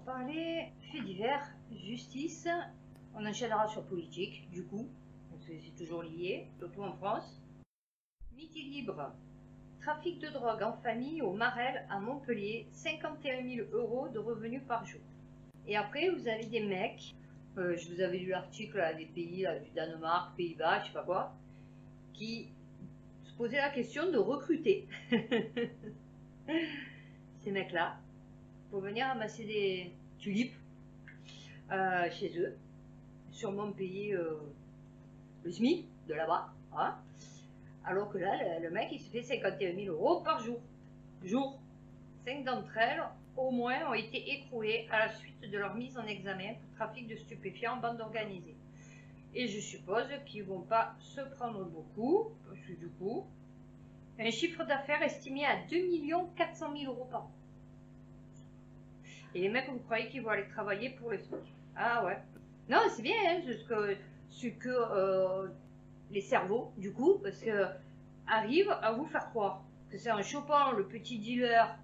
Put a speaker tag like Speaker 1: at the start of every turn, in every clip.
Speaker 1: parler faits divers, justice, on enchaînera sur politique, du coup, c'est toujours lié, surtout en France. Midi libre, trafic de drogue en famille au Marel à Montpellier, 51 000 € de revenus par jour. Et après, vous avez des mecs, je vous avais lu l'article des pays, là, du Danemark, Pays-Bas, je sais pas quoi, qui se posaient la question de recruter ces mecs-là pour venir amasser des tulipes chez eux, sûrement payer le SMIC de là-bas, hein, alors que là, le mec, il se fait 51 000 € par jour. 5 d'entre elles, au moins, ont été écrouées à la suite de leur mise en examen pour trafic de stupéfiants en bande organisée. Et je suppose qu'ils ne vont pas se prendre beaucoup, parce que du coup, un chiffre d'affaires estimé à 2 400 000 € par an. Et les mecs, vous croyez qu'ils vont aller travailler pour les SMIC? Ah ouais. Non, c'est bien, hein, ce que les cerveaux, du coup, parce que arrivent à vous faire croire que c'est en chopant le petit dealer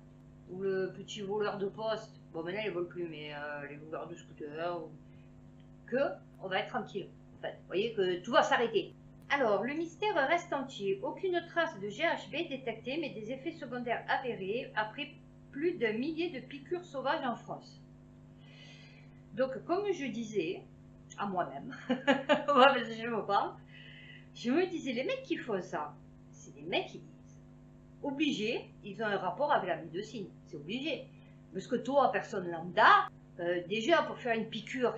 Speaker 1: ou le petit voleur de poste, bon maintenant ils ne volent plus, mais les voleurs de scooter, que on va être tranquille, en fait. Vous voyez que tout va s'arrêter. Alors, le mystère reste entier. Aucune trace de GHB détectée, mais des effets secondaires avérés après plus d'un millier de piqûres sauvages en France. Donc, comme je disais à moi-même, parce que je me parle, je me disais, les mecs qui font ça, c'est des mecs qui obligés, ils ont un rapport avec la médecine, c'est obligé. Parce que toi, personne lambda, déjà pour faire une piqûre,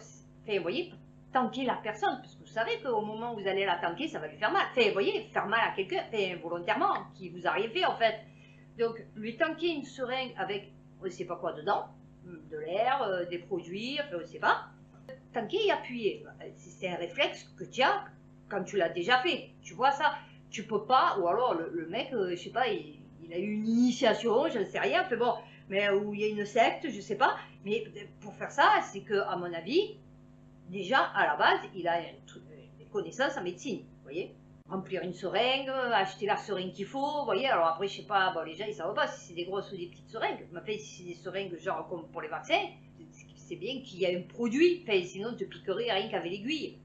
Speaker 1: vous voyez, pour tanker la personne, parce que vous savez qu'au moment où vous allez la tanker, ça va lui faire mal. Vous voyez, faire mal à quelqu'un, volontairement, qui vous arrive fait en fait. Donc, lui tanker une seringue avec, on ne sait pas quoi dedans, de l'air, des produits, enfin on ne sait pas. Tanker et appuyer, c'est un réflexe que tu as quand tu l'as déjà fait. Tu vois ça, tu peux pas, ou alors le mec, je sais pas, il a eu une initiation, je ne sais rien, enfin bon, mais où il y a une secte, je sais pas. Mais pour faire ça, c'est que, à mon avis, déjà à la base, il a des connaissances en médecine, vous voyez. Remplir une seringue, acheter la seringue qu'il faut, vous voyez. Alors après, je sais pas, bon, les gens ils savent pas si c'est des grosses ou des petites seringues. Mais après, si c'est des seringues genre comme pour les vaccins, c'est bien qu'il y ait un produit, sinon tu te piquerais rien qu'avec l'aiguille.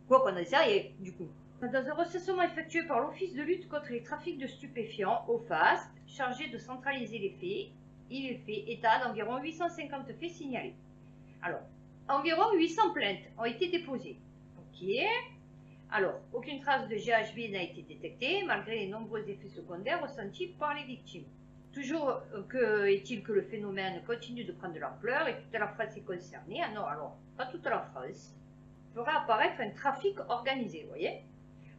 Speaker 1: Quoi qu'on en sait, du coup. Dans un recensement effectué par l'Office de lutte contre les trafics de stupéfiants, OFAST, chargé de centraliser les faits, il est fait état d'environ 850 faits signalés. Alors, environ 800 plaintes ont été déposées. Ok. Alors, aucune trace de GHB n'a été détectée, malgré les nombreux effets secondaires ressentis par les victimes. Toujours est-il que le phénomène continue de prendre de l'ampleur et toute la France est concernée. Ah non, alors, pas toute la France. Fera apparaître un trafic organisé, vous voyez.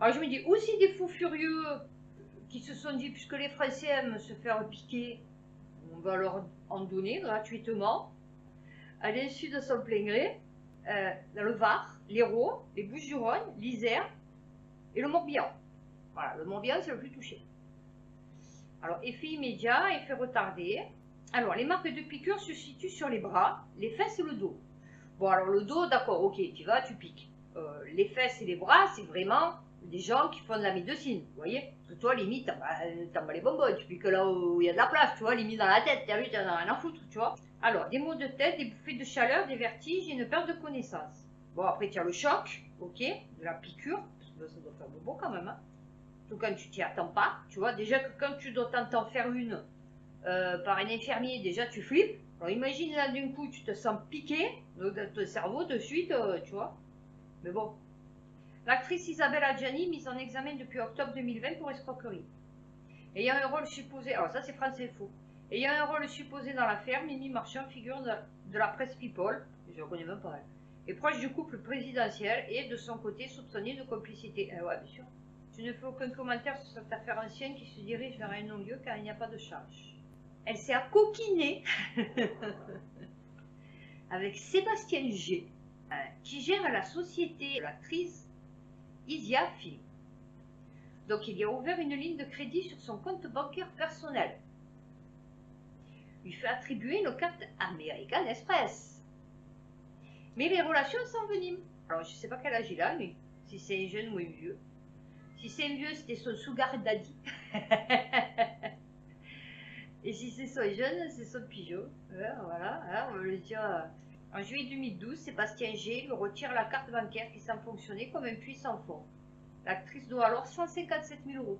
Speaker 1: Alors je me dis, aussi des fous furieux qui se sont dit, puisque les Français aiment se faire piquer, on va leur en donner gratuitement, à l'insu de son plein gré, dans le Var, l'Hérault, les Bouches-du-Rhône, l'Isère et le Morbihan. Voilà, le Morbihan c'est le plus touché. Alors, effet immédiat, effet retardé. Alors, les marques de piqûres se situent sur les bras, les fesses et le dos. Bon, alors le dos, d'accord, ok, tu vas, tu piques. Les fesses et les bras, c'est vraiment des gens qui font de la médecine, vous voyez. Parce que toi, limite, t'en bats les bonbons, tu piques là où il y a de la place, tu vois, limite dans la tête, t'as vu, t'en as rien à foutre, tu vois. Alors, des maux de tête, des bouffées de chaleur, des vertiges et une perte de connaissance. Bon, après, tu as le choc, ok, de la piqûre, parce que ça doit faire bobo quand même, hein. Surtout quand tu t'y attends pas, tu vois. Déjà que quand tu dois t'en faire une par un infirmier, déjà tu flippes. Alors imagine là d'un coup, tu te sens piqué, donc dans ton cerveau de suite, tu vois. Mais bon. L'actrice Isabelle Adjani, mise en examen depuis octobre 2020 pour escroquerie. Ayant un rôle supposé, alors ça c'est France Info, ayant un rôle supposé dans l'affaire, Mimi Marchand, figure de la presse People, je ne connais même pas elle, est proche du couple présidentiel et de son côté soupçonnée de complicité. Ouais, bien sûr. Je ne fais aucun commentaire sur cette affaire ancienne qui se dirige vers un non-lieu car il n'y a pas de charge. Elle s'est accoquinée avec Sébastien G, qui gère la société de l'actrice Isia Film. Donc il y a ouvert une ligne de crédit sur son compte bancaire personnel. Il fait attribuer une carte American Express. Mais les relations s'enveniment. Alors je ne sais pas quel âge il a, lui, si c'est un jeune ou un vieux. Si c'est un vieux, c'était son sugar daddy. Et si c'est son jeune, c'est son pigeon. Voilà, hein, on va le dire. En juillet 2012, Sébastien G lui retire la carte bancaire qui semble fonctionner comme un puits sans fond. L'actrice doit alors 157 000 euros.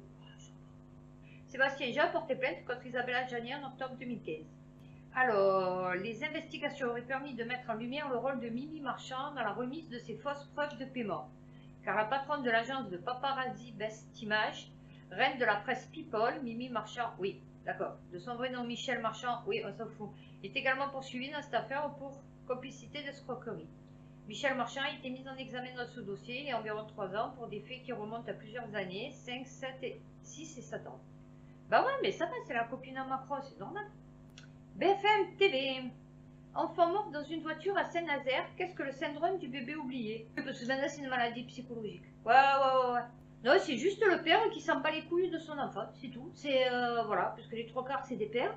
Speaker 1: Sébastien G a porté plainte contre Isabella Gianni en octobre 2015. Alors, les investigations auraient permis de mettre en lumière le rôle de Mimi Marchand dans la remise de ces fausses preuves de paiement. Car la patronne de l'agence de paparazzi Best Image, reine de la presse People, Mimi Marchand, oui, d'accord, de son vrai nom Michel Marchand, oui, on s'en fout, est également poursuivie dans cette affaire pour complicité d'escroquerie. Michel Marchand a été mis en examen dans ce dossier il y a environ 3 ans pour des faits qui remontent à plusieurs années, 5, 7, 6 et 7 ans. Bah ouais, mais ça va, c'est la copine à Macron, c'est normal. BFM TV. Enfant mort dans une voiture à Saint-Nazaire, qu'est-ce que le syndrome du bébé oublié? Parce que maintenant c'est une maladie psychologique. Ouais. Non, c'est juste le père qui sent pas les couilles de son enfant, c'est tout. C'est, voilà, parce que les 3/4 c'est des pères.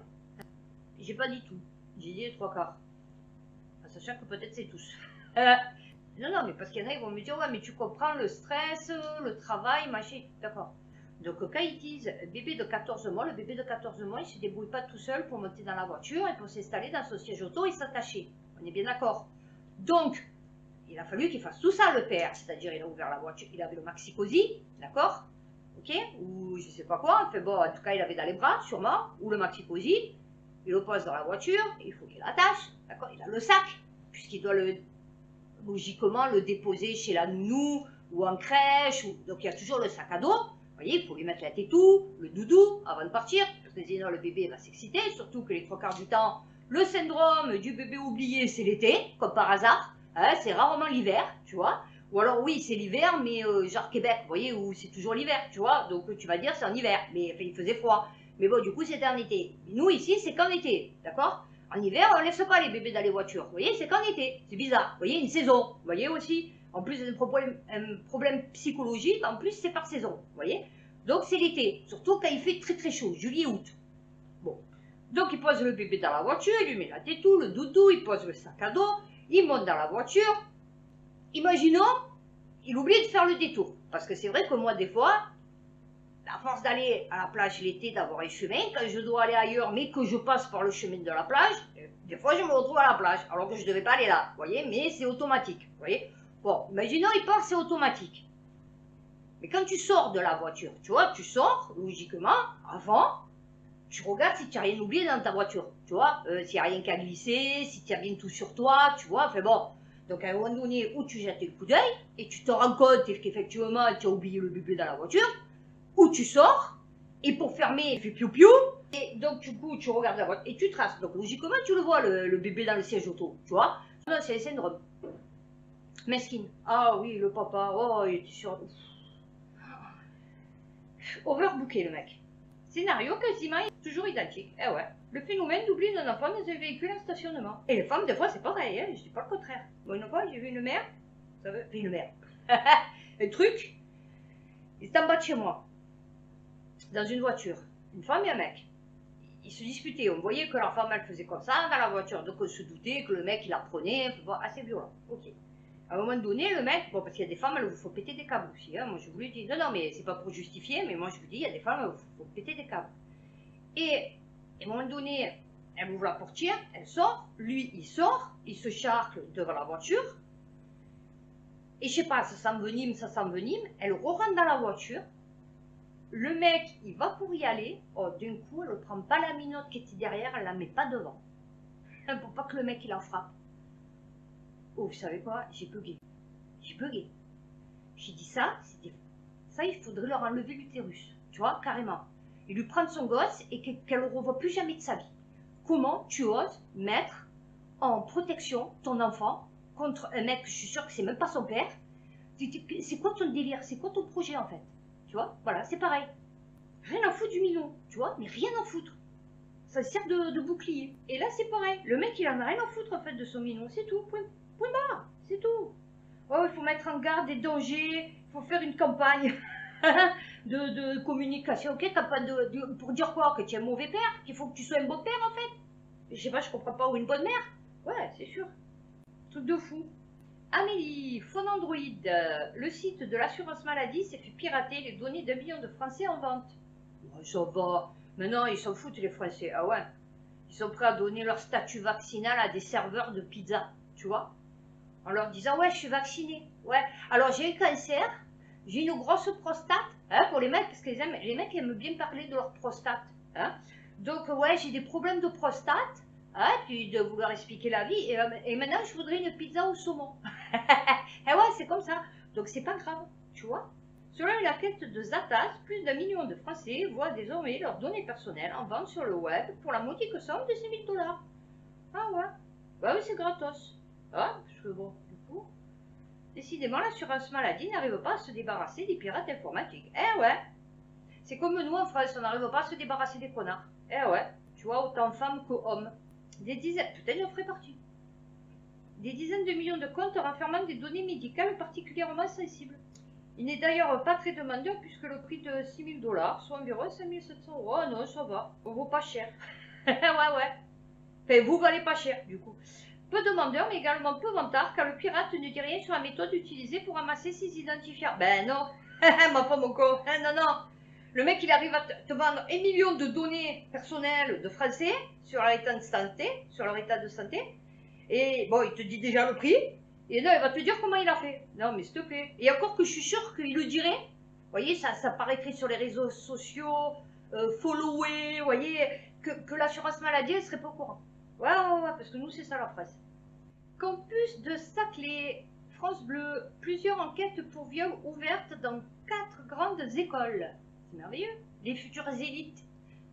Speaker 1: J'ai pas dit tout, j'ai dit les 3/4. En sachant que peut-être c'est tous. Non, mais parce qu'il y en a, ils vont me dire, ouais, mais tu comprends le stress, le travail, machin, d'accord. Donc quand ils disent bébé de 14 mois, le bébé de 14 mois, il ne se débrouille pas tout seul pour monter dans la voiture et pour s'installer dans son siège auto et s'attacher. On est bien d'accord. Donc, il a fallu qu'il fasse tout ça, le père. C'est-à-dire, il a ouvert la voiture, il avait le maxi-cosy, d'accord? Ok? Ou je sais pas quoi. Enfin bon, en tout cas, il avait dans les bras, sûrement. Ou le maxi-cosy. Il le pose dans la voiture, il faut qu'il l'attache, d'accord? Il a le sac, puisqu'il doit logiquement le déposer chez la nounou ou en crèche. Donc, il y a toujours le sac à dos. Vous voyez, il faut lui mettre la tétou, le doudou avant de partir, parce que sinon le bébé va s'exciter, surtout que les 3/4 du temps, le syndrome du bébé oublié, c'est l'été, comme par hasard, hein, c'est rarement l'hiver, tu vois. Ou alors oui, c'est l'hiver, mais genre Québec, vous voyez, où c'est toujours l'hiver, tu vois. Donc tu vas dire c'est en hiver, mais enfin, il faisait froid. Mais bon, du coup, c'était en été. Nous, ici, c'est qu'en été, d'accord? En hiver, on ne laisse pas les bébés dans les voitures, vous voyez, c'est qu'en été, c'est bizarre. Vous voyez, une saison, vous voyez aussi. En plus d'un problème psychologique, en plus c'est par saison, vous voyez. Donc c'est l'été, surtout quand il fait très très chaud, juillet-août. Bon, donc il pose le bébé dans la voiture, il lui met la tétou, le doudou, il pose le sac à dos, il monte dans la voiture. Imaginons, il oublie de faire le détour. Parce que c'est vrai que moi des fois, à force d'aller à la plage l'été, d'avoir un chemin, quand je dois aller ailleurs, mais que je passe par le chemin de la plage, des fois je me retrouve à la plage, alors que je ne devais pas aller là, vous voyez, mais c'est automatique, vous voyez. Bon, imaginons, il part, c'est automatique. Mais quand tu sors de la voiture, tu vois, tu sors, logiquement, avant, tu regardes si tu n'as rien oublié dans ta voiture, tu vois, s'il n'y a rien qu'à glisser, si tu as bien tout sur toi, tu vois, enfin bon. Donc à un moment donné où tu jettes le coup d'œil et tu te rends compte qu'effectivement tu as oublié le bébé dans la voiture, ou tu sors, et pour fermer, il fait piou-piou, et donc du coup tu regardes la voiture et tu traces. Donc logiquement tu le vois, le bébé dans le siège auto, tu vois. Non, c'est un syndrome. Mesquine. Ah oui, le papa, oh, il était sur... Overbooké le mec. Scénario quasiment toujours identique. Eh ouais. Le phénomène d'oubli d'un enfant dans un véhicule en stationnement. Et les femmes, des fois, c'est pareil, hein, je dis pas le contraire. Bon, une fois, j'ai vu une mère, ça veut, une mère, un truc, il est en bas de chez moi, dans une voiture, une femme et un mec. Ils se disputaient, on voyait que leur femme, elle faisait comme ça dans la voiture, donc on se doutait que le mec, il la prenait, bon, assez violent, ok. À un moment donné, le mec, bon, parce qu'il y a des femmes, elles vous font péter des câbles aussi. Hein. Moi, je vous le dis. Non, non, mais c'est pas pour justifier, mais moi, je vous dis, il y a des femmes, elles vous font péter des câbles. Et à un moment donné, elle ouvre la portière, elle sort, lui, il sort, il se charcle devant la voiture. Et je sais pas, ça s'envenime, elle re-rentre dans la voiture. Le mec, il va pour y aller. Oh, d'un coup, elle ne prend pas la minotte qui était derrière, elle la met pas devant. Pour pas que le mec, il en frappe. Oh, vous savez quoi? J'ai bugué. J'ai dit ça, il faudrait leur enlever l'utérus. Tu vois, carrément. Et lui prendre son gosse et qu'elle ne le revoie plus jamais de sa vie. Comment tu oses mettre en protection ton enfant contre un mec, je suis sûre que c'est même pas son père. C'est quoi ton délire? C'est quoi ton projet en fait? Tu vois, voilà, c'est pareil. Rien à foutre du minon, tu vois, mais rien à foutre. Ça sert de bouclier. Et là, c'est pareil. Le mec, il en a rien à foutre en fait de son minon, c'est tout. Point barre, c'est tout. Oh, il faut mettre en garde des dangers, il faut faire une campagne de communication, ok, campagne pour dire quoi? Que tu es un mauvais père, qu'il faut que tu sois un bon père en fait. Je sais pas, je comprends pas, ou une bonne mère. Ouais, c'est sûr. Truc de fou. Amélie, Phone Android, le site de l'assurance maladie s'est fait pirater les données d'1 million de Français en vente. Ouais, ça va. Maintenant, ils s'en foutent, les Français. Ah ouais. Ils sont prêts à donner leur statut vaccinal à des serveurs de pizza, tu vois. En leur disant, ouais, je suis vacciné. Ouais. Alors, j'ai un cancer, j'ai une grosse prostate, hein, pour les mecs, parce que les mecs aiment bien parler de leur prostate. Hein. Donc, ouais, j'ai des problèmes de prostate, hein, puis de vouloir expliquer la vie. Et maintenant, je voudrais une pizza au saumon. Et ouais, c'est comme ça. Donc, c'est pas grave, tu vois. Selon la quête de Zatas, plus d'un million de Français voient désormais leurs données personnelles en vente sur le web pour la modique somme de 6 000 $. Ah ouais. Bah oui, c'est gratos. Ah, parce que bon, du coup, décidément, l'assurance maladie n'arrive pas à se débarrasser des pirates informatiques. Eh ouais. C'est comme nous en France, on n'arrive pas à se débarrasser des connards. Eh ouais. Tu vois, autant femmes qu'hommes. Des dizaines, peut-être j'en ferai partie. Des dizaines de millions de comptes renfermant des données médicales particulièrement sensibles. Il n'est d'ailleurs pas très demandeur puisque le prix de 6 000 $, soit environ 5 700 €. Oh non, ça va, on vaut pas cher. Ouais, ouais. Enfin, vous valez pas cher, du coup. Peu demandeur, mais également peu vantard, car le pirate ne dit rien sur la méthode utilisée pour amasser ses identifiants. Ben non, ma femme mon con. Non, non. Le mec, il arrive à te vendre 1 million de données personnelles de Français sur leur état de santé, et bon, il te dit déjà le prix. Et là, il va te dire comment il a fait. Non, mais s'il te plaît. Et encore que je suis sûre qu'il le dirait. Vous voyez, ça paraîtrait sur les réseaux sociaux, follower, vous voyez, que l'assurance maladie, elle serait pas au courant. Ouais, ouais, ouais, parce que nous, c'est ça la presse. Campus de Saclay, France Bleu, plusieurs enquêtes pour viol ouvertes dans 4 grandes écoles. C'est merveilleux. Les futures élites.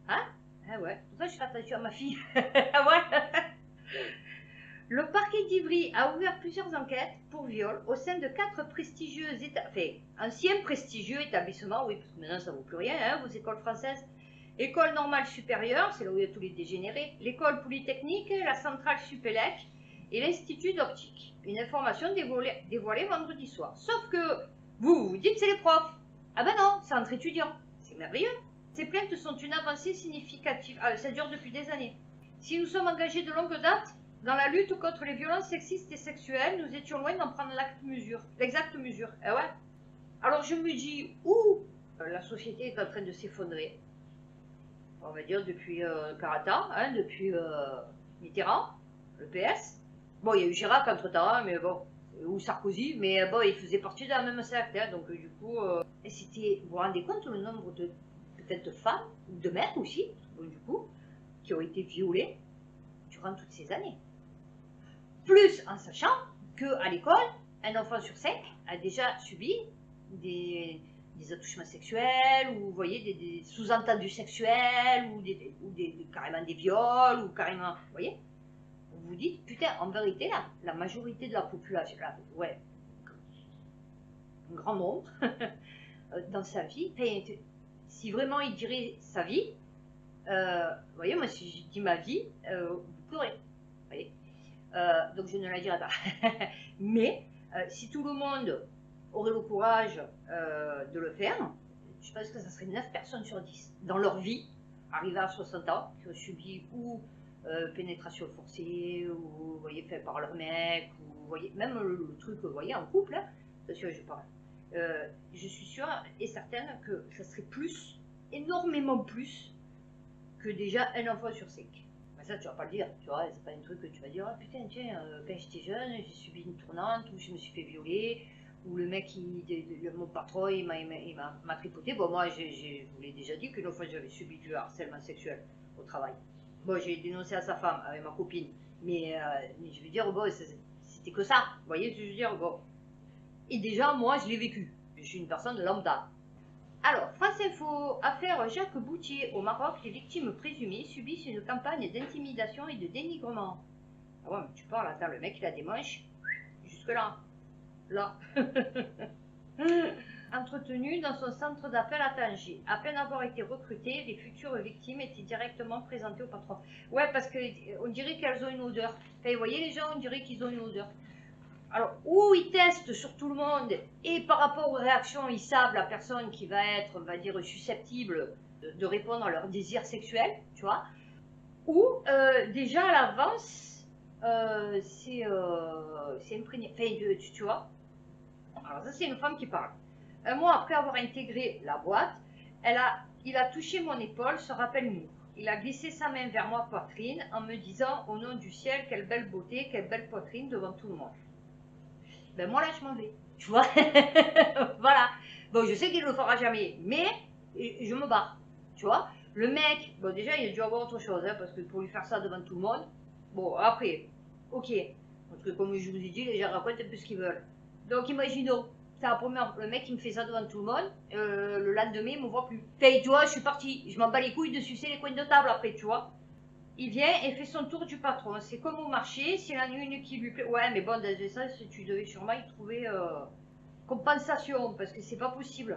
Speaker 1: Hein? Ah ouais, pour ça je fais attention à ma fille. Ah ouais. Le parquet d'Ivry a ouvert plusieurs enquêtes pour viol au sein de 4 prestigieux anciens prestigieux établissements, oui, parce que maintenant ça ne vaut plus rien, hein, vos écoles françaises. École normale supérieure, c'est là où il y a tous les dégénérés, l'école polytechnique, la centrale Supélec et l'institut d'optique. Une information dévoilée vendredi soir. Sauf que vous dites c'est les profs. Ah ben non, c'est entre étudiants. C'est merveilleux. Ces plaintes sont une avancée significative. Ah, ça dure depuis des années. Si nous sommes engagés de longue date dans la lutte contre les violences sexistes et sexuelles, nous étions loin d'en prendre l'exacte mesure. Eh ouais. Alors je me dis, la société est en train de s'effondrer. On va dire depuis Carata, hein, depuis Mitterrand, le PS. Bon, il y a eu Chirac entre-temps, mais bon, ou Sarkozy, mais bon, ils faisaient partie de la même cercle, hein, donc du coup, vous vous rendez compte le nombre de peut-être de femmes, ou de mecs aussi, bon, du coup, qui ont été violées durant toutes ces années. Plus en sachant qu'à l'école, un enfant sur 5 a déjà subi des attouchements sexuels, ou vous voyez, des sous-entendus sexuels, ou carrément des viols, ou carrément, vous voyez. Vous vous dites, putain, en vérité, là, la majorité de la population, là, ouais, un grand nombre, dans sa vie, si vraiment il dirait sa vie, vous voyez, moi, si je dis ma vie, vous pleurez, vous voyez. Donc je ne la dirai pas. Mais si tout le monde aurait le courage de le faire, je pense que ça serait 9 personnes sur 10 dans leur vie, arrivées à 60 ans, qui ont subi ou pénétration forcée, ou vous voyez, fait par leur mec, ou vous voyez, même le truc, vous voyez, en couple, hein, attention, je parle. Je suis sûre et certaine que ça serait plus, énormément plus, que déjà un enfant sur 5. Ça, tu vas pas le dire, tu vois, c'est pas un truc que tu vas dire, ah putain, tiens, quand j'étais jeune, j'ai subi une tournante, ou je me suis fait violer, ou le mec, mon patron, il m'a tripoté. Bon, moi, je vous l'ai déjà dit qu'une fois, j'avais subi du harcèlement sexuel au travail. Bon, j'ai dénoncé à sa femme, avec ma copine, mais je veux dire, bon, c'était que ça, vous voyez ce que je veux dire, bon. Et déjà, moi, je l'ai vécu, je suis une personne lambda. Alors, France Info, affaire Jacques Boutier au Maroc, les victimes présumées subissent une campagne d'intimidation et de dénigrement. Ah ouais, mais tu parles, attends, le mec il a des manches jusque là. Là. Entretenu dans son centre d'appel à Tanger. À peine avoir été recruté, les futures victimes étaient directement présentées au patron. Ouais, parce qu'on dirait qu'elles ont une odeur. Enfin, vous voyez les gens, on dirait qu'ils ont une odeur. Alors, ou ils testent sur tout le monde, et par rapport aux réactions, ils savent la personne qui va être, on va dire, susceptible de répondre à leur désir sexuel, tu vois. Ou, déjà à l'avance, c'est imprégné. Enfin, tu vois. Alors, ça, c'est une femme qui parle. Un mois après avoir intégré la boîte, elle a Il a touché mon épaule, se rappelle-nous. Il a glissé sa main vers ma poitrine en me disant, au nom du ciel, quelle belle beauté, quelle belle poitrine devant tout le monde. Ben moi là, je m'en vais. Tu vois. Voilà. Bon, je sais qu'il ne le fera jamais, mais je me barre. Tu vois. Le mec, bon déjà, il a dû avoir autre chose, hein, parce que pour lui faire ça devant tout le monde, bon, après, ok. Parce que comme je vous ai dit, les gens racontent un peu ce qu'ils veulent. Donc imaginons, c'est la première, le mec qui me fait ça devant tout le monde, le lendemain, il me voit plus. Enfin, tu vois, je suis partie, je m'en bats les couilles de sucer les coins de table après, tu vois. Il vient et fait son tour du patron. C'est comme au marché, s'il en a une qui lui plaît. Ouais, mais bon, dans ce sens, tu devais sûrement y trouver compensation, parce que c'est pas possible.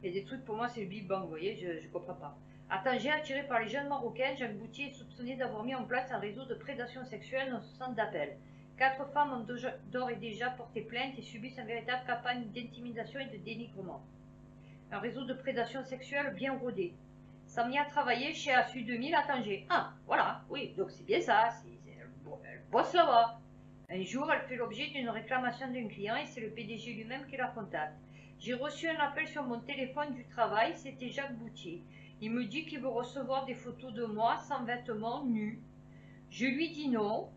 Speaker 1: Il y a des trucs, pour moi, c'est le Big Bang, vous voyez, je comprends pas. À Tanger, attiré par les jeunes Marocains, Jacques Boutier est soupçonné d'avoir mis en place un réseau de prédation sexuelle dans ce centre d'appel. 4 femmes ont d'ores et déjà porté plainte et subissent une véritable campagne d'intimidation et de dénigrement. Un réseau de prédation sexuelle bien rodé. Samia travaillait chez ASU 2000 à Tanger. Ah, voilà, oui, donc c'est bien ça, elle bosse là-bas. Un jour, elle fait l'objet d'une réclamation d'un client et c'est le PDG lui-même qui la contacte. J'ai reçu un appel sur mon téléphone du travail, c'était Jacques Boutier. Il me dit qu'il veut recevoir des photos de moi sans vêtements, nus. Je lui dis non.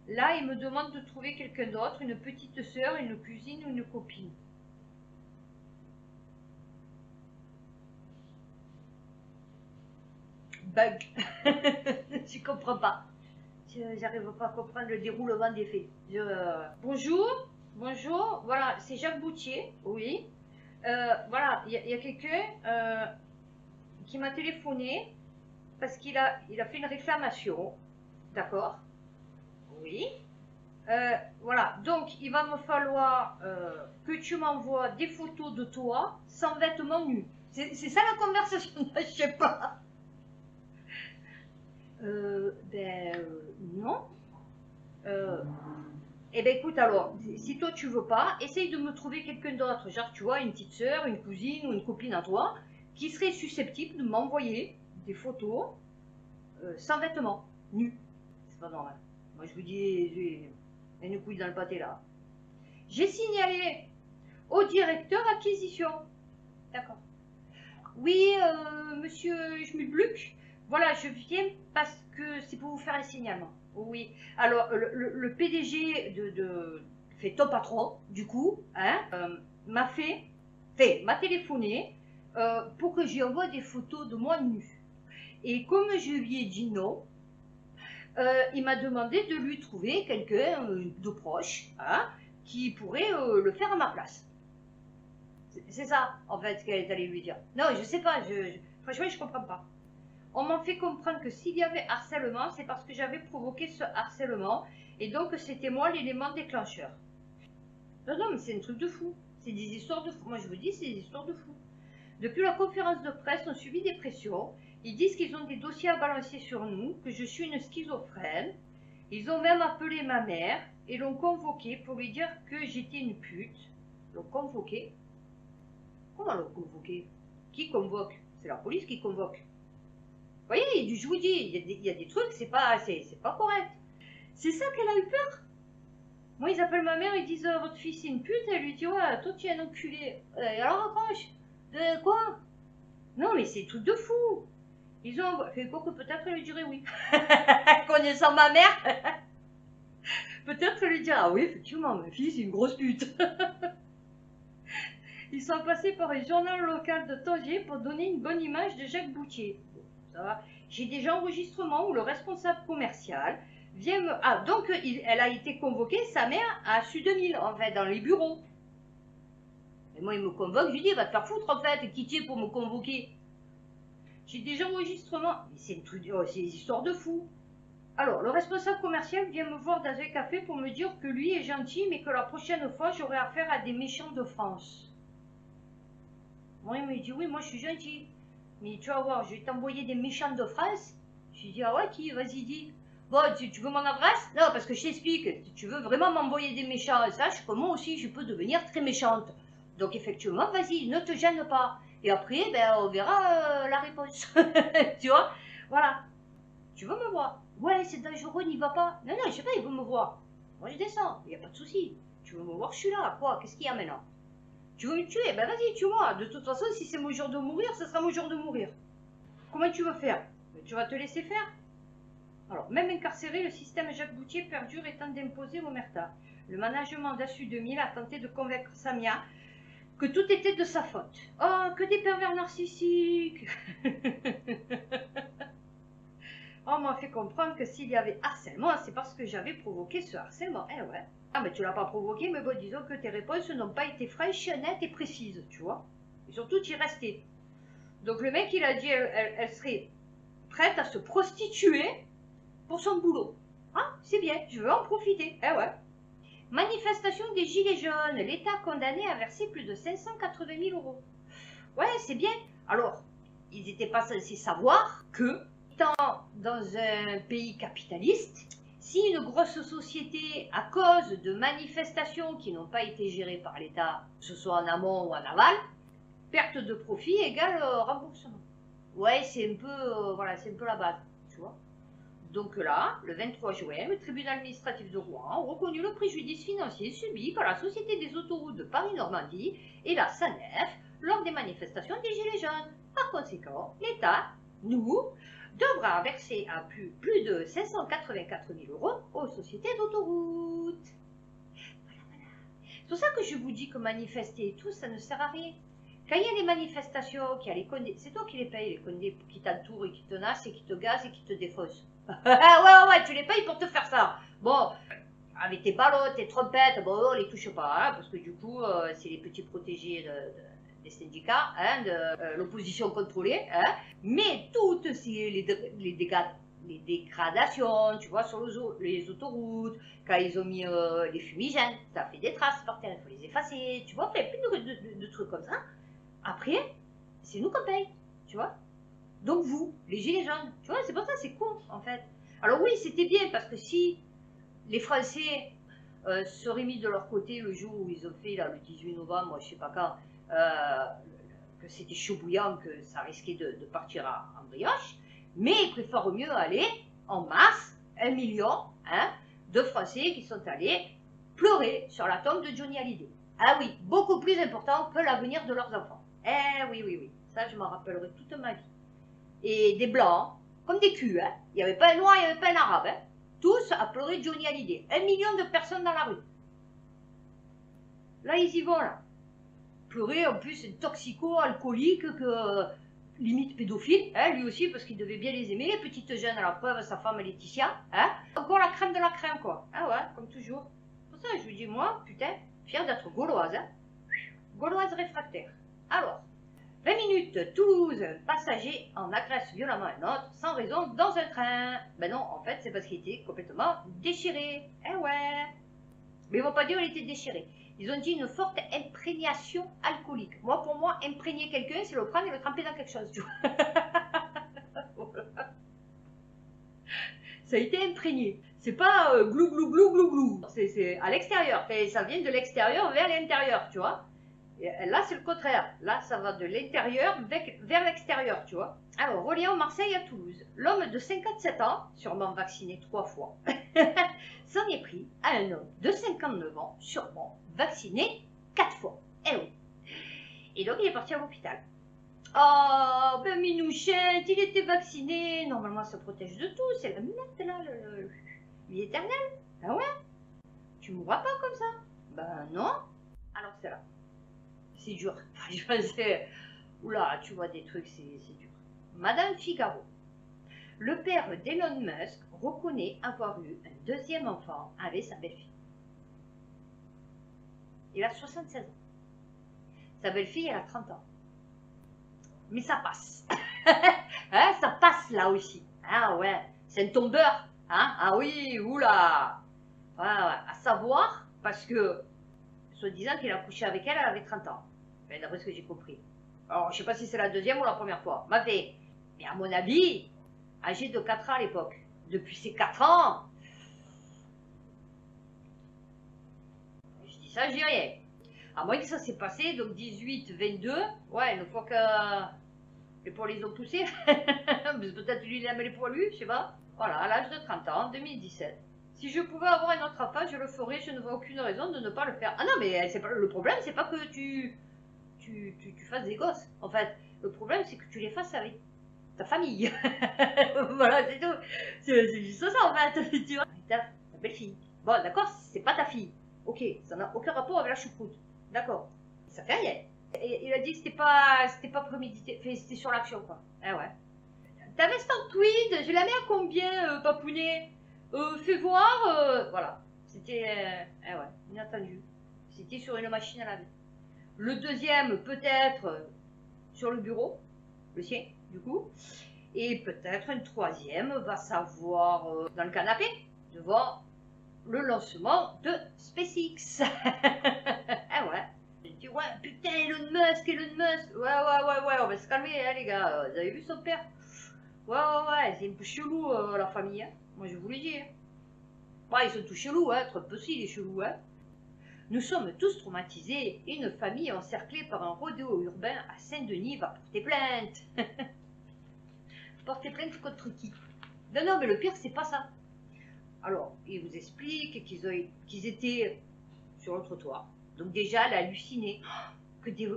Speaker 1: Là, il me demande de trouver quelqu'un d'autre, une petite sœur, une cousine ou une copine. Bug. Je comprends pas. J'arrive pas à comprendre le déroulement des faits. Bonjour, bonjour. Voilà, c'est Jacques Boutier, oui. Voilà, il y a quelqu'un qui m'a téléphoné parce qu'il a fait une réclamation. D'accord? Oui. Voilà, donc il va me falloir que tu m'envoies des photos de toi sans vêtements nus. C'est ça la conversation? Je sais pas. Non. Eh ben écoute alors, si toi tu veux pas, essaye de me trouver quelqu'un d'autre, genre tu vois, une petite soeur, une cousine ou une copine à toi, qui serait susceptible de m'envoyer des photos sans vêtements, nus. C'est pas normal. Moi je vous dis, j'ai une couille dans le pâté là. J'ai signalé au directeur acquisition. D'accord. Oui, monsieur Schmidbluck, voilà, je viens parce que c'est pour vous faire un signalement. Oui, alors le PDG fait ton patron, du coup, hein, m'a téléphoné pour que j'y envoie des photos de moi nue. Et comme je lui ai dit non, il m'a demandé de lui trouver quelqu'un de proche, hein, qui pourrait le faire à ma place. C'est ça, en fait, ce qu'elle est allée lui dire. Non, je sais pas, franchement, je comprends pas. On m'a fait comprendre que s'il y avait harcèlement, c'est parce que j'avais provoqué ce harcèlement, et donc c'était moi l'élément déclencheur. Non, non, mais c'est un truc de fou. C'est des histoires de fou. Moi, je vous dis, c'est des histoires de fou. Depuis la conférence de presse, on subit des pressions. Ils disent qu'ils ont des dossiers à balancer sur nous, que je suis une schizophrène. Ils ont même appelé ma mère et l'ont convoquée pour lui dire que j'étais une pute. L'ont convoquée? Comment l'ont convoquée? Qui convoque? C'est la police qui convoque. Vous voyez, je vous dis, il y a des trucs, c'est pas correct. C'est ça qu'elle a eu peur. Moi, ils appellent ma mère, ils disent votre fils c'est une pute, elle lui dit ouais, toi tu es un enculé. Et alors raccroche. Quoi? Non, mais c'est tout de fou. Ils ont fait quoi que peut-être elle lui dirait oui. Connaissant ma mère, peut-être elle lui dirait ah oui, effectivement, mon fils c'est une grosse pute. Ils sont passés par un journal local de Tanger pour donner une bonne image de Jacques Boutier. Ça va. J'ai des enregistrements où le responsable commercial vient me... Ah, donc elle a été convoquée, sa mère, à ASU 2000, en fait, dans les bureaux. Et moi, il me convoque, je lui dis, va te faire foutre, en fait, qui tu es pour me convoquer? J'ai des enregistrements. Mais c'est des histoires de fous. Alors, le responsable commercial vient me voir dans un café pour me dire que lui est gentil, mais que la prochaine fois, j'aurai affaire à des méchants de France. Moi, il me dit, oui, moi, je suis gentil. Mais tu vas voir, je vais t'envoyer des méchants de France. Je lui dis, ah ouais, qui? Vas-y, dis. Bon, tu veux mon adresse? Non, parce que je t'explique. Tu veux vraiment m'envoyer des méchants, sache que moi aussi, je peux devenir très méchante. Donc, effectivement, vas-y, ne te gêne pas. Et après, ben, on verra la réponse. Tu vois? Voilà. Tu veux me voir? Ouais, c'est dangereux, n'y va pas. Non, non, je sais pas, il veut me voir. Moi, je descends, il n'y a pas de souci. Tu veux me voir, je suis là. Quoi? Qu'est-ce qu'il y a maintenant? Tu veux me tuer? Ben vas-y, tue-moi. De toute façon, si c'est mon jour de mourir, ce sera mon jour de mourir. Comment tu veux faire? Tu vas te laisser faire? Alors, même incarcéré, le système Jacques Boutier perdure étant d'imposer l'omerta. Le management d'Assu 2000 a tenté de convaincre Samia que tout était de sa faute. Oh, que des pervers narcissiques. On m'a fait comprendre que s'il y avait harcèlement, c'est parce que j'avais provoqué ce harcèlement. Eh ouais. Ah, mais tu l'as pas provoqué, mais bon, disons que tes réponses n'ont pas été fraîches, nettes et précises, tu vois. Et surtout, tu y restais. Donc le mec, il a dit, elle serait prête à se prostituer pour son boulot. Ah, c'est bien, je veux en profiter. Eh ouais. Manifestation des Gilets jaunes. L'État condamné à verser plus de 580 000 euros. Ouais, c'est bien. Alors, ils n'étaient pas censés savoir que, étant dans un pays capitaliste, si une grosse société, à cause de manifestations qui n'ont pas été gérées par l'État, que ce soit en amont ou en aval, perte de profit égale remboursement. Ouais, c'est un peu, voilà, c'est un peu la base, tu vois. Donc là, le 23 juin, le tribunal administratif de Rouen a reconnu le préjudice financier subi par la Société des autoroutes de Paris-Normandie et la SANEF lors des manifestations des Gilets jaunes. Par conséquent, l'État, nous, devra verser à plus de 584 000 euros aux sociétés d'autoroutes. Voilà, voilà. C'est pour ça que je vous dis que manifester et tout, ça ne sert à rien. Quand il y a des manifestations, c'est toi qui les payes, les condés qui t'entourent et qui te nassent et qui te gazent et qui te défaussent. ouais, tu les payes pour te faire ça. Bon, avec tes ballots, tes trompettes, bon, on les touche pas, hein, parce que du coup, c'est les petits protégés des syndicats, hein, de l'opposition contrôlée. Hein. Mais toutes les dégradations, tu vois, sur les autoroutes, quand ils ont mis les fumigènes, ça fait des traces par terre, il faut les effacer, tu vois, il y a plein de trucs comme ça. Après, c'est nous qu'on paye, tu vois. Donc vous, les gilets jaunes, tu vois, c'est pour ça, c'est con, en fait. Alors oui, c'était bien, parce que si les Français seraient mis de leur côté le jour où ils ont fait, là, le 18 novembre, je sais pas quand, que c'était chaud bouillant, que ça risquait de partir en brioche, mais ils préfèrent mieux aller en masse, 1 million, hein, de Français qui sont allés pleurer sur la tombe de Johnny Hallyday. Ah oui, beaucoup plus important que l'avenir de leurs enfants. Eh oui, ça je m'en rappellerai toute ma vie. Et des blancs, comme des culs, hein. Il n'y avait pas un noir, il n'y avait pas un arabe, hein. Tous à pleurer Johnny Hallyday. 1 million de personnes dans la rue. Là, ils y vont, là. Pleurer, en plus, un toxico-alcoolique, limite pédophile, hein, lui aussi, parce qu'il devait bien les aimer, les petites jeunes, à la preuve, sa femme Laetitia, hein. Encore la crème de la crème, quoi. Ah ouais, comme toujours. C'est pour ça que je vous dis, moi, putain, fière d'être gauloise, hein. Gauloise réfractaire. Alors, 20 minutes, Toulouse, un passager en agresse violemment un autre, sans raison, dans un train. Ben non, en fait, c'est parce qu'il était complètement déchiré. Eh ouais. Mais ils vont pas dire qu'il était déchiré. Ils ont dit une forte imprégnation alcoolique. Moi, pour moi, imprégner quelqu'un, c'est le prendre et le tremper dans quelque chose, tu vois. Ça a été imprégné. C'est pas glou, glou, glou, glou, glou. C'est à l'extérieur. Ça vient de l'extérieur vers l'intérieur, tu vois. Et là, c'est le contraire. Là, ça va de l'intérieur vers l'extérieur, tu vois. Alors, reliant Marseille à Toulouse. L'homme de 57 ans, sûrement vacciné 3 fois, s'en est pris à un homme de 59 ans, sûrement vacciné 4 fois. Eh oui. Et donc, il est parti à l'hôpital. Oh, ben Minouchette, il était vacciné. Normalement, ça protège de tout. C'est la lunette, là, vie éternelle. Ah ouais? Tu mourras pas comme ça? Ben non. Alors, c'est là. C'est dur. Je pensais, oula, tu vois des trucs, c'est dur. Madame Figaro. Le père d'Elon Musk reconnaît avoir eu un deuxième enfant avec sa belle-fille. Il a 76 ans. Sa belle-fille, elle a 30 ans. Mais ça passe. Hein, ça passe là aussi. Ah ouais, c'est un tombeur. Hein, ah oui, oula. Ouais, à savoir, parce que, soi-disant qu'il a couché avec elle, elle avait 30 ans. Ben, d'après ce que j'ai compris. Alors, je sais pas si c'est la deuxième ou la première fois. Mais à mon avis, âgé de 4 ans à l'époque. Depuis ces 4 ans, je dis ça, je dis rien. À moins que ça s'est passé, donc 18, 22, ouais, une fois que les poils les ont poussés, peut-être lui il aime les poilus, je sais pas. Voilà, à l'âge de 30 ans, 2017. Si je pouvais avoir un autre enfant, je le ferais, je ne vois aucune raison de ne pas le faire. Ah non, mais pas, le problème, c'est pas que tu tu fasses des gosses. En fait, le problème, c'est que tu les fasses avec ta famille. Voilà, c'est tout. C'est juste ça, en fait. Tu vois, ta belle-fille. Bon, d'accord, c'est pas ta fille. Ok, ça n'a aucun rapport avec la choucroute. D'accord. Ça fait rien. Et il a dit que c'était pas prémédité. Enfin, c'était sur l'action, quoi. Ah ouais. Ta veste en tweed, je la mets à combien, papounet? Fais voir. Voilà. C'était, ah ouais, inattendu. C'était sur une machine à laver. Le deuxième, peut-être, sur le bureau. Le sien, du coup. Et peut-être une troisième va savoir dans le canapé, devant le lancement de SpaceX. Ah ouais. Je dis, ouais, putain, Elon Musk. Ouais, on va se calmer, hein, les gars. Vous avez vu son père? Ouais, c'est un peu chelou, la famille, hein. Moi, je vous le dis. Hein. Ouais, ils sont tous chelous, hein. Trump aussi, il est chelou, hein. Nous sommes tous traumatisés. Une famille encerclée par un rodéo urbain à Saint-Denis va porter plainte. Porter plainte contre qui? Non, mais le pire, c'est pas ça. Alors, il vous explique qu'ils étaient sur le trottoir. Donc déjà, elle a halluciné que des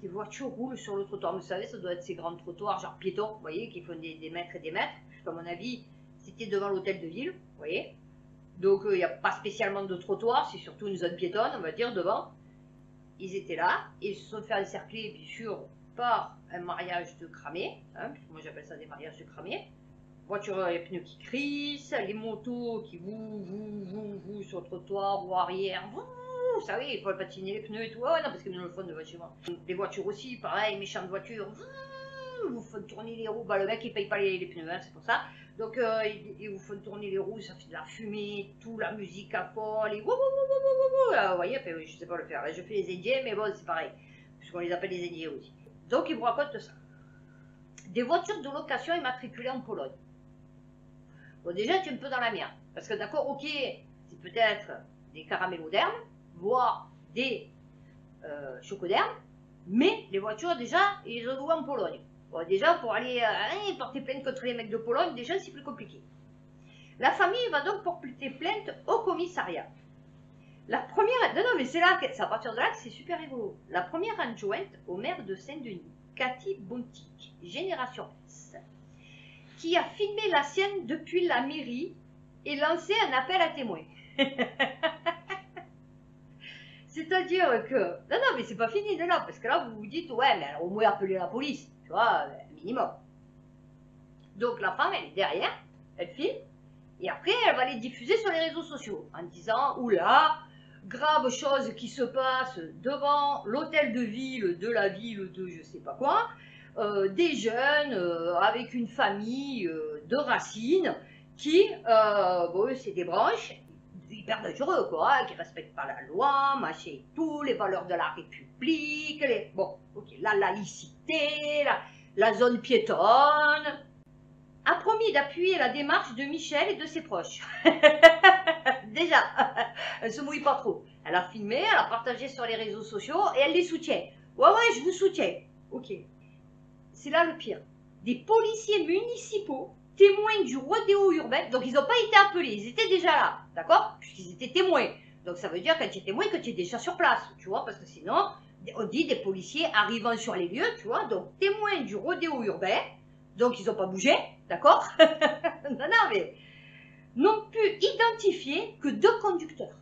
Speaker 1: voitures roulent sur le trottoir. Vous savez, ça doit être ces grands trottoirs, genre piétons, vous voyez, qui font des mètres et des mètres. À mon avis, c'était devant l'hôtel de ville, vous voyez. Donc, il n'y a pas spécialement de trottoir, c'est surtout une zone piétonne, on va dire, devant. Ils étaient là, et ils se sont fait encercler, bien sûr, par un mariage de cramés, hein, moi j'appelle ça des mariages de cramés. Voiture, les pneus qui crissent, les motos qui vous sur le trottoir, ou arrière, vous savez, il faut patiner les pneus et tout. Oh, non, parce que nous le font de voiture. Les voitures aussi, pareil, méchantes voitures, vous font tourner les roues. Bah, le mec, il paye pas les pneus, hein, c'est pour ça. Donc, ils vous font tourner les roues, ça fait de la fumée, tout, la musique à fond, les vous voyez, enfin, je sais pas le faire. Là, je fais les Indiens, mais bon, c'est pareil, puisqu'on les appelle les Indiens aussi. Donc, ils vous racontent ça. Des voitures de location immatriculées en Pologne. Bon, déjà, tu es un peu dans la merde. Parce que d'accord, ok, c'est peut-être des caramellos d'herbe, voire des chocodermes, mais les voitures, déjà, ils ont loué en Pologne. Bon, déjà, pour aller porter plainte contre les mecs de Pologne, déjà, c'est plus compliqué. La famille va donc porter plainte au commissariat. La première, non, mais c'est là, c'est à partir de là que c'est super rigolo. La première adjointe au maire de Saint-Denis, Cathy Bontic, génération S, qui a filmé la sienne depuis la mairie et lancé un appel à témoins. C'est-à-dire que, non, mais c'est pas fini de là, parce que là, vous vous dites, ouais, mais alors, au moins appeler la police, tu vois, minimum. Donc la femme, elle est derrière, elle filme, et après, elle va les diffuser sur les réseaux sociaux, en disant, oula, grave chose qui se passe devant l'hôtel de ville de la ville de je sais pas quoi, des jeunes avec une famille de racines qui, bon, c'est des branches hyper dangereux, quoi, qui respectent pas la loi, machin et tout, les valeurs de la République, bon, ok, la laïcité, la zone piétonne, a promis d'appuyer la démarche de Michel et de ses proches. Déjà, elle se mouille pas trop. Elle a filmé, elle a partagé sur les réseaux sociaux et elle les soutient. Ouais, je vous soutiens. Ok. C'est là le pire. Des policiers municipaux, témoins du rodéo urbain, donc ils n'ont pas été appelés, ils étaient déjà là, d'accord? Puisqu'ils étaient témoins. Donc ça veut dire quand tu es témoin que tu es déjà sur place, tu vois, parce que sinon, on dit des policiers arrivant sur les lieux, tu vois, donc témoins du rodéo urbain, donc ils n'ont pas bougé, d'accord? Non, mais n'ont pu identifier que 2 conducteurs.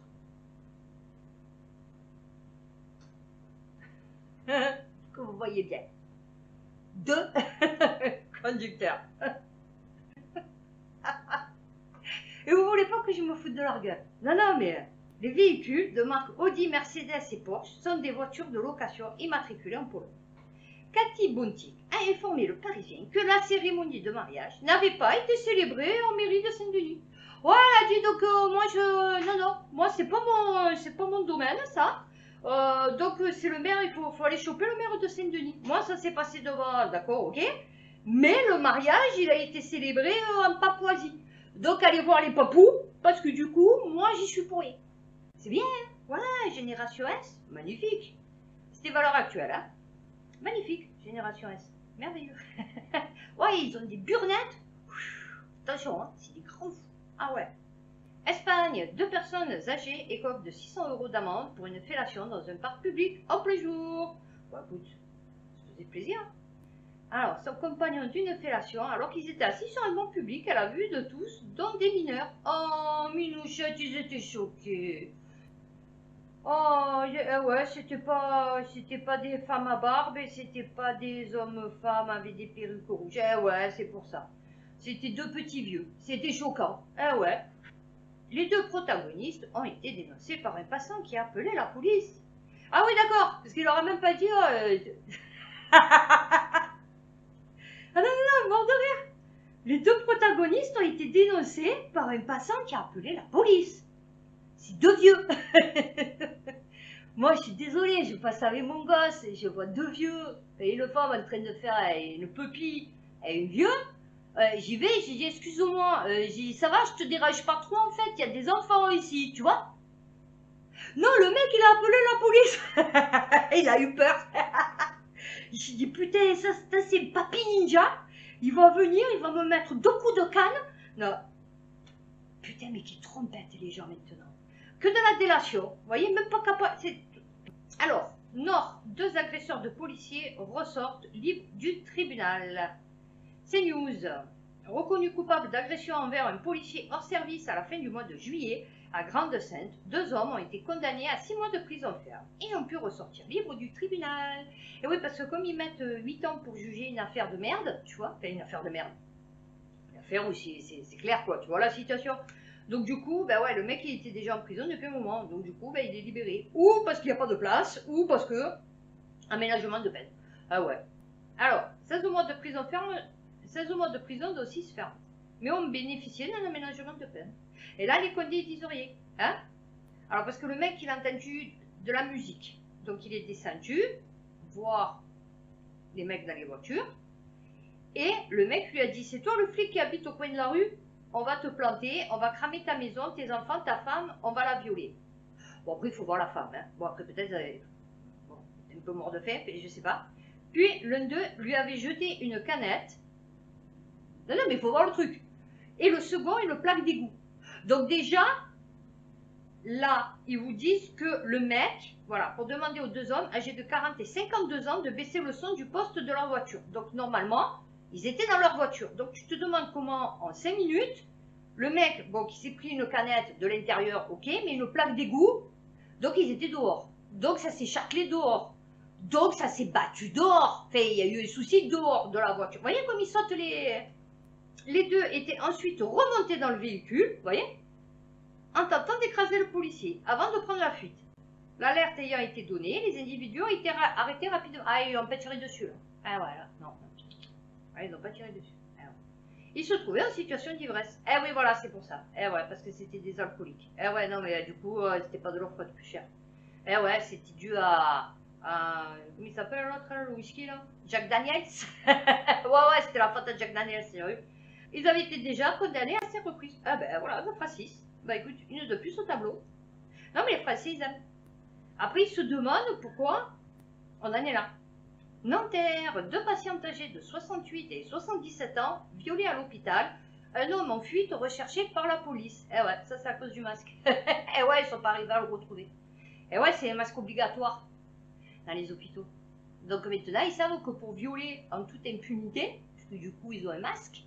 Speaker 1: Que vous voyez bien. 2 conducteurs. Et vous voulez pas que je me foute de leur gueule? Non, mais les véhicules de marque Audi, Mercedes et Porsche sont des voitures de location immatriculées en Pologne. Cathy Bontic a informé le Parisien que la cérémonie de mariage n'avait pas été célébrée en mairie de Saint-Denis. Ouais, elle a dit donc moi non, moi c'est pas mon domaine ça. Donc c'est le maire, il faut aller choper le maire de Saint-Denis. Moi ça s'est passé devant, d'accord, ok. Mais le mariage il a été célébré en Papouasie. Donc allez voir les papous parce que du coup moi j'y suis pour rien. C'est bien, hein, voilà, génération S, magnifique. C'est des valeurs actuelles, hein. Magnifique, génération S. Merveilleux. Ouais, ils ont des burnettes. Attention, hein, c'est des grands fous. Ah ouais. Espagne, 2 personnes âgées écopent de 600 € d'amende pour une fellation dans un parc public en plein jour. Bon, écoute, faisait plaisir. Alors, son compagnon d'une fellation, alors qu'ils étaient assis sur un banc public à la vue de tous, dont des mineurs. Oh, Minouchette, ils étaient choqués. Oh, ouais, c'était pas des femmes à barbe et c'était pas des hommes-femmes avec des perruques rouges. Ouais, c'est pour ça. C'était deux petits vieux. C'était choquant. Ouais. Les deux protagonistes ont été dénoncés par un passant qui a appelé la police. Ah oui, d'accord, parce qu'il leur a même pas dit... ah non, mort de rire. Les deux protagonistes ont été dénoncés par un passant qui a appelé la police. C'est deux vieux. Moi, je suis désolée, je passe avec mon gosse et je vois deux vieux et une femme en train de faire une pupille et un vieux. J'y vais, j'ai dit excuse-moi, j'ai dit ça va, je te dérange pas trop en fait, il y a des enfants ici, tu vois. Non, le mec il a appelé la police. Il a eu peur. J'ai dit putain, ça c'est Papy Ninja, il va venir, il va me mettre deux coups de canne. Non. Putain, mais qui trompette les gens maintenant. Que de la délation, vous voyez, même pas capable. Alors, Nord, deux agresseurs de policiers ressortent libres du tribunal. CNews, reconnu coupable d'agression envers un policier hors service à la fin du mois de juillet à Grande-Synthe, deux hommes ont été condamnés à 6 mois de prison ferme et ont pu ressortir libres du tribunal. Et oui, parce que comme ils mettent 8 ans pour juger une affaire de merde, tu vois, enfin une affaire de merde, une affaire où c'est clair quoi, tu vois la situation. Donc du coup, ben ouais, le mec il était déjà en prison depuis un moment, donc du coup, ben, il est libéré. Ou parce qu'il n'y a pas de place, ou parce que aménagement de peine. Ah ouais. Alors, 16 mois de prison ferme, 16 mois de prison d'office ferme. Mais on bénéficiait d'un aménagement de peine. Et là, les condés disent rien. Hein? Alors, parce que le mec, il a entendu de la musique. Donc, il est descendu, voir les mecs dans les voitures. Et le mec lui a dit, c'est toi le flic qui habite au coin de la rue? On va te planter, on va cramer ta maison, tes enfants, ta femme, on va la violer. Bon, après, il faut voir la femme. Hein. Bon, après, peut-être, bon, un peu mort de faim, je sais pas. Puis, l'un d'eux lui avait jeté une canette. Non, mais il faut voir le truc. Et le second, il le plaque d'égout. Donc, déjà, là, ils vous disent que le mec, voilà, pour demander aux deux hommes âgés de 40 et 52 ans de baisser le son du poste de leur voiture. Donc, normalement, ils étaient dans leur voiture. Donc, tu te demandes comment, en 5 minutes, le mec, bon, qui s'est pris une canette de l'intérieur, ok, mais une plaque d'égout, donc ils étaient dehors. Donc, ça s'est chaclé dehors. Donc, ça s'est battu dehors. Enfin, il y a eu un souci dehors de la voiture. Vous voyez comme ils sautent les... Les deux étaient ensuite remontés dans le véhicule, vous voyez, en tentant d'écraser le policier, avant de prendre la fuite. L'alerte ayant été donnée, les individus ont été arrêtés rapidement. Ah, ils n'ont pas tiré dessus. Là. Ah, voilà, non. Ah, ils n'ont pas tiré dessus. Ah, ouais. Ils se trouvaient en situation d'ivresse. Eh oui, voilà, c'est pour ça. Eh ouais, parce que c'était des alcooliques. Eh ouais, non, mais du coup, c'était pas de leur faute plus cher. Eh ouais, c'était dû à comment il s'appelle l'autre, le whisky, là? Jack Daniels. Ouais, c'était la faute à Jack Daniels, c'est vrai. Ils avaient été déjà condamnés à 6 reprises. Ah ben voilà, ça fera 6. Bah écoute, une de plus au tableau. Non mais les Français, ils aiment. Après, ils se demandent pourquoi on en est là. Nanterre, deux patientes âgées de 68 et 77 ans, violées à l'hôpital. Un homme en fuite recherché par la police. Eh ouais, ça c'est à cause du masque. Eh ouais, ils sont pas arrivés à le retrouver. Eh ouais, c'est un masque obligatoire dans les hôpitaux. Donc maintenant, ils savent que pour violer en toute impunité, parce que du coup, ils ont un masque,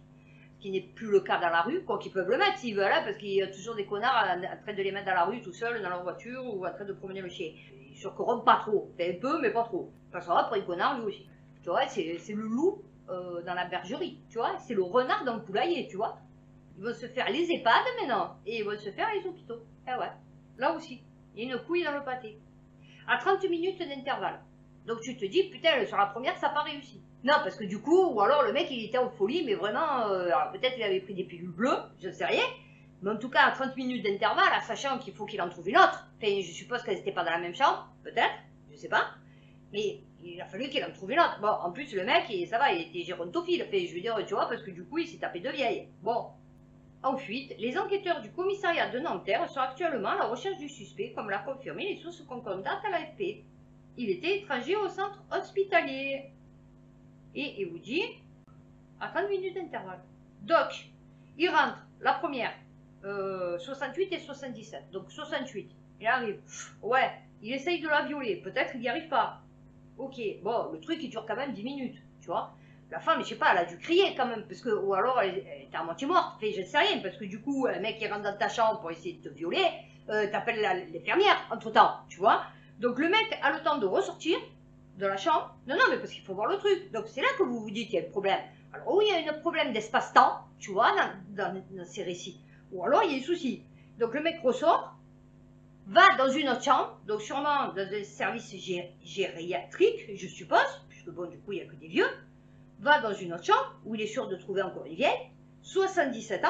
Speaker 1: qui n'est plus le cas dans la rue, quoi qu'ils peuvent le mettre s'ils veulent, hein, parce qu'il y a toujours des connards en train de les mettre dans la rue tout seuls, dans leur voiture, ou en train de promener le chien. Ils se corrompent pas trop, un peu, mais pas trop. Ça va pour un connard lui aussi. Tu vois, c'est le loup dans la bergerie, tu vois, c'est le renard dans le poulailler, tu vois. Ils vont se faire les EHPAD maintenant, et ils vont se faire les hôpitaux. Eh ouais, là aussi, il y a une couille dans le pâté. À 30 minutes d'intervalle. Donc tu te dis, putain, sur la première, ça n'a pas réussi. Non, parce que du coup, ou alors le mec, il était en folie, mais vraiment, alors peut-être il avait pris des pilules bleues, je ne sais rien. Mais en tout cas, à 30 minutes d'intervalle, sachant qu'il faut qu'il en trouve une autre. Enfin, je suppose qu'elles n'étaient pas dans la même chambre, peut-être, je sais pas. Mais il a fallu qu'il en trouve une autre. Bon, en plus, le mec, ça va, il était gérontophile. Enfin, je veux dire, tu vois, parce que du coup, il s'est tapé de vieille. Bon. En fuite, les enquêteurs du commissariat de Nanterre sont actuellement à la recherche du suspect, comme l'a confirmé les sources concordantes à l'AFP. Il était étranger au centre hospitalier. Et il vous dit, à 30 minutes d'intervalle. Donc, il rentre, la première, 68 et 77. Donc 68, il arrive. Ouais, il essaye de la violer, peut-être il n'y arrive pas. Ok, bon, le truc il dure quand même 10 minutes, tu vois. La femme, je sais pas, elle a dû crier quand même, parce que, ou alors elle était à moitié morte, fait, je sais rien, parce que du coup, un mec qui rentre dans ta chambre pour essayer de te violer, t'appelles l'infirmière entre temps, tu vois. Donc le mec a le temps de ressortir de la chambre. Non, non, mais parce qu'il faut voir le truc. Donc c'est là que vous vous dites qu'il y a un problème. Alors, oui, il y a un problème d'espace-temps, tu vois, dans ces récits. Ou alors il y a des soucis. Donc le mec ressort, va dans une autre chambre, donc sûrement dans un service gériatrique, je suppose, puisque bon, du coup, il n'y a que des vieux, va dans une autre chambre, où il est sûr de trouver encore une vieille, 77 ans,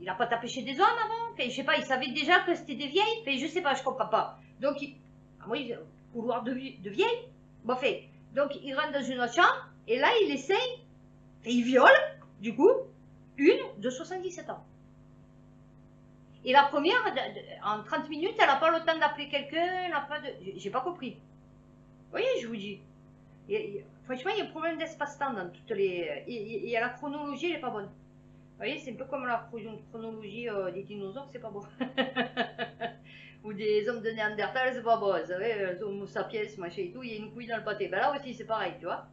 Speaker 1: il n'a pas tapé chez des hommes avant, enfin, je sais pas, il savait déjà que c'était des vieilles, enfin, je sais pas, je comprends pas. Donc, moi, couloir de vieilles, bon, fait, donc il rentre dans une autre chambre, et là, il essaye, et il viole, du coup, une de 77 ans. Et la première, en 30 minutes, elle n'a pas le temps d'appeler quelqu'un, elle n'a pas de... J'ai pas compris. Vous voyez, je vous dis. Franchement, il y a un problème d'espace-temps dans toutes les... Et la chronologie, elle n'est pas bonne. Vous voyez, c'est un peu comme la chronologie des dinosaures, c'est pas bon. Ou des hommes de Néandertal, c'est pas bon. Vous savez, Homo sapiens, machin et tout, il y a une couille dans le pâté. Ben là aussi, c'est pareil, tu vois.